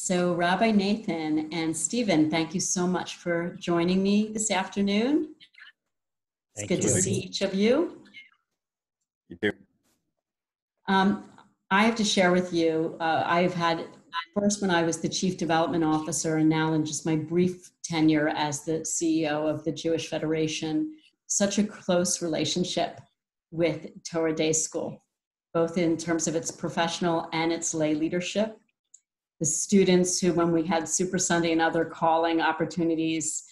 So Rabbi Nathan and Stephen, thank you so much for joining me this afternoon. It's good to see each of you. You too. I have to share with you, I've had, first when I was the Chief Development Officer and now in just my brief tenure as the CEO of the Jewish Federation, such a close relationship with Torah Day School, both in terms of its professional and its lay leadership. The students who, when we had Super Sunday and other calling opportunities,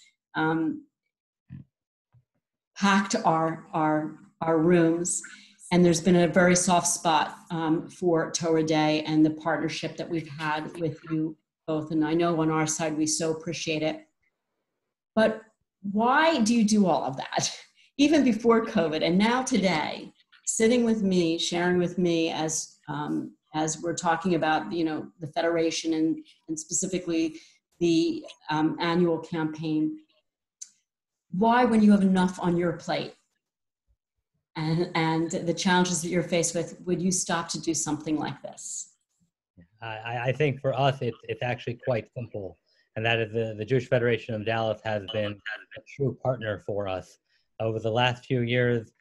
packed our rooms. And there's been a very soft spot for Torah Day and the partnership that we've had with you both. And I know on our side, we so appreciate it. But why do you do all of that? Even before COVID and now today, sitting with me, sharing with me as we're talking about, the Federation and specifically the annual campaign, why, when you have enough on your plate and the challenges that you're faced with, would you stop to do something like this? I think for us, it's actually quite simple. And that is the Jewish Federation of Dallas has been a true partner for us over the last few years,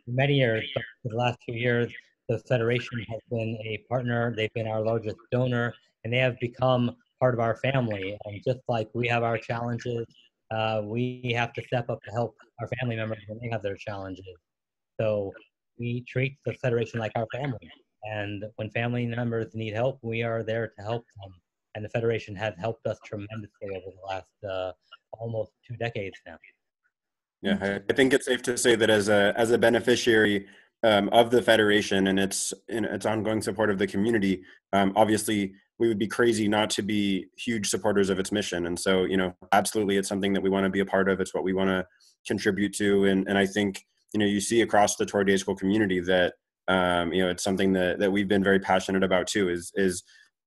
many years, but for the last few years, the Federation has been a partner. They've been our largest donor, and they have become part of our family. And just like we have our challenges, we have to step up to help our family members when they have their challenges. So we treat the Federation like our family. And when family members need help, we are there to help them. And the Federation has helped us tremendously over the last almost 2 decades now. Yeah, I think it's safe to say that as a beneficiary of the Federation and its ongoing support of the community, obviously we would be crazy not to be huge supporters of its mission. And so, absolutely, it's something that we want to be a part of. It's what we want to contribute to. And I think, you see across the Torah Day School community that, it's something that we've been very passionate about too, is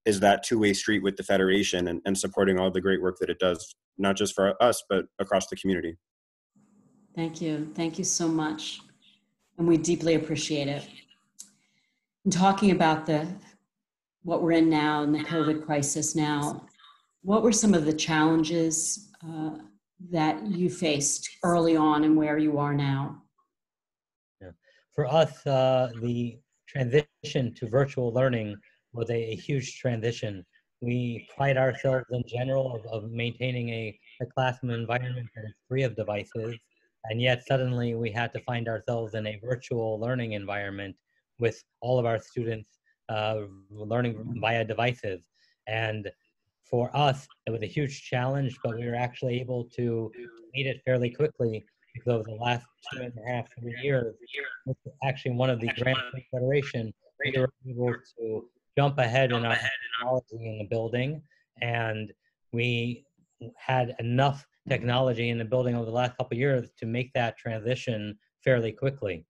that two-way street with the Federation and supporting all the great work that it does, not just for us, but across the community. Thank you. Thank you so much. And we deeply appreciate it. And talking about what we're in now and the COVID crisis now, what were some of the challenges that you faced early on and where you are now? Yeah. For us, the transition to virtual learning was a huge transition. We pride ourselves in general of maintaining a classroom environment that is free of devices. And yet suddenly we had to find ourselves in a virtual learning environment with all of our students learning via devices. And for us, it was a huge challenge, but we were actually able to meet it fairly quickly because over the last 2.5, 3 years, which is actually one of the grants of the Federation, we were able to jump ahead in our technology in the building, and we had enough technology in the building over the last couple of years to make that transition fairly quickly.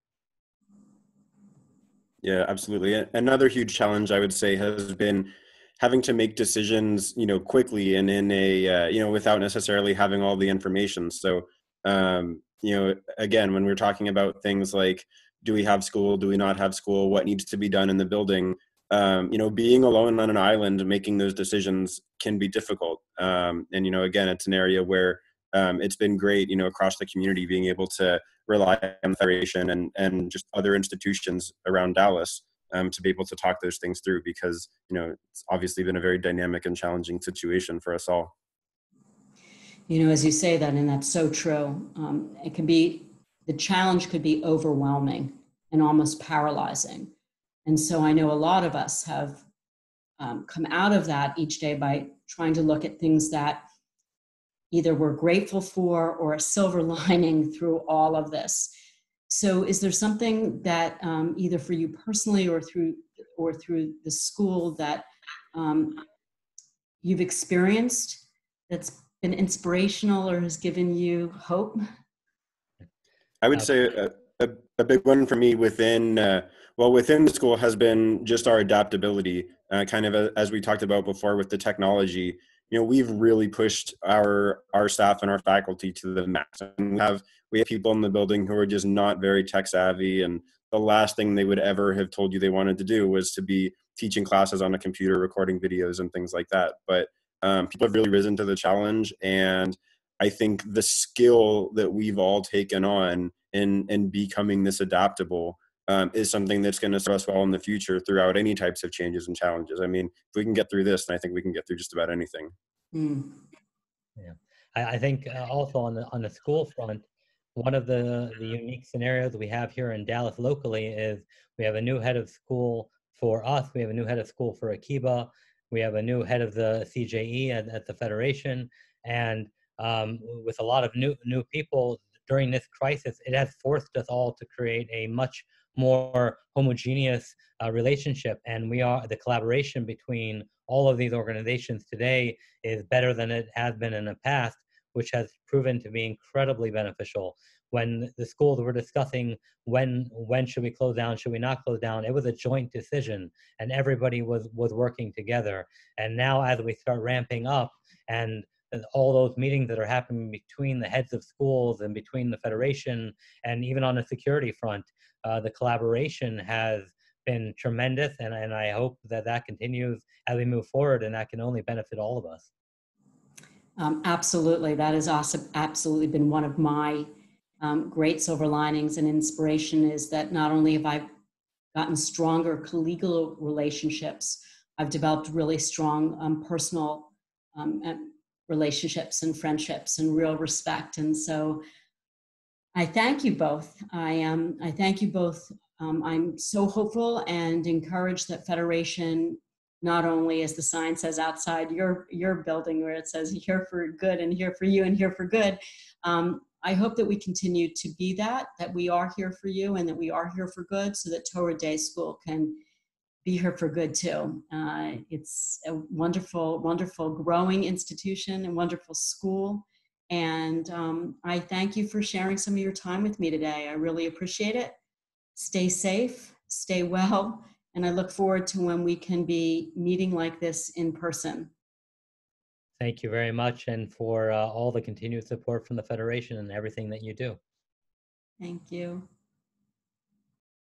Yeah, absolutely. Another huge challenge, I would say, has been having to make decisions, quickly and in a, without necessarily having all the information. So, again, when we're talking about things like, do we have school? Do we not have school? What needs to be done in the building? Being alone on an island, making those decisions can be difficult. And, again, it's an area where it's been great, across the community, being able to rely on the Federation and just other institutions around Dallas to be able to talk those things through, because, it's obviously been a very dynamic and challenging situation for us all. As you say that, and that's so true, the challenge could be overwhelming and almost paralyzing. And so I know a lot of us have come out of that each day by trying to look at things that either we're grateful for or a silver lining through all of this. So is there something that either for you personally or through the school that you've experienced that's been inspirational or has given you hope? I would say a big one for me within the school has been just our adaptability, kind of as we talked about before with the technology. We've really pushed our staff and our faculty to the max. And we have people in the building who are just not very tech savvy, and the last thing they would ever have told you they wanted to do was to be teaching classes on a computer, recording videos and things like that. But people have really risen to the challenge. And I think the skill that we've all taken on in becoming this adaptable is something that's going to serve us well in the future throughout any types of changes and challenges. I mean, if we can get through this, then I think we can get through just about anything. Mm. Yeah, I think also on the school front, one of the unique scenarios we have here in Dallas locally is we have a new head of school for us. We have a new head of school for Akiba. We have a new head of the CJE at the Federation, and with a lot of new people during this crisis, it has forced us all to create a much more homogeneous relationship. And the collaboration between all of these organizations today is better than it has been in the past, which has proven to be incredibly beneficial. When the schools were discussing when should we close down, should we not close down, it was a joint decision, and everybody was working together. And now, as we start ramping up, and all those meetings that are happening between the heads of schools and between the Federation, and even on the security front, the collaboration has been tremendous, and I hope that continues as we move forward, and that can only benefit all of us. Absolutely. That has also absolutely been one of my great silver linings and inspiration, is that not only have I gotten stronger collegial relationships, I've developed really strong personal relationships and friendships and real respect. And so I thank you both. I thank you both. I'm so hopeful and encouraged that Federation, not only as the sign says outside your building where it says here for good and here for you and here for good, I hope that we continue to be that we are here for you and that we are here for good, so that Torah Day School can be here for good too. It's a wonderful, wonderful growing institution and wonderful school. And I thank you for sharing some of your time with me today. I really appreciate it. Stay safe, stay well, and I look forward to when we can be meeting like this in person. Thank you very much, and for all the continued support from the Federation and everything that you do. Thank you.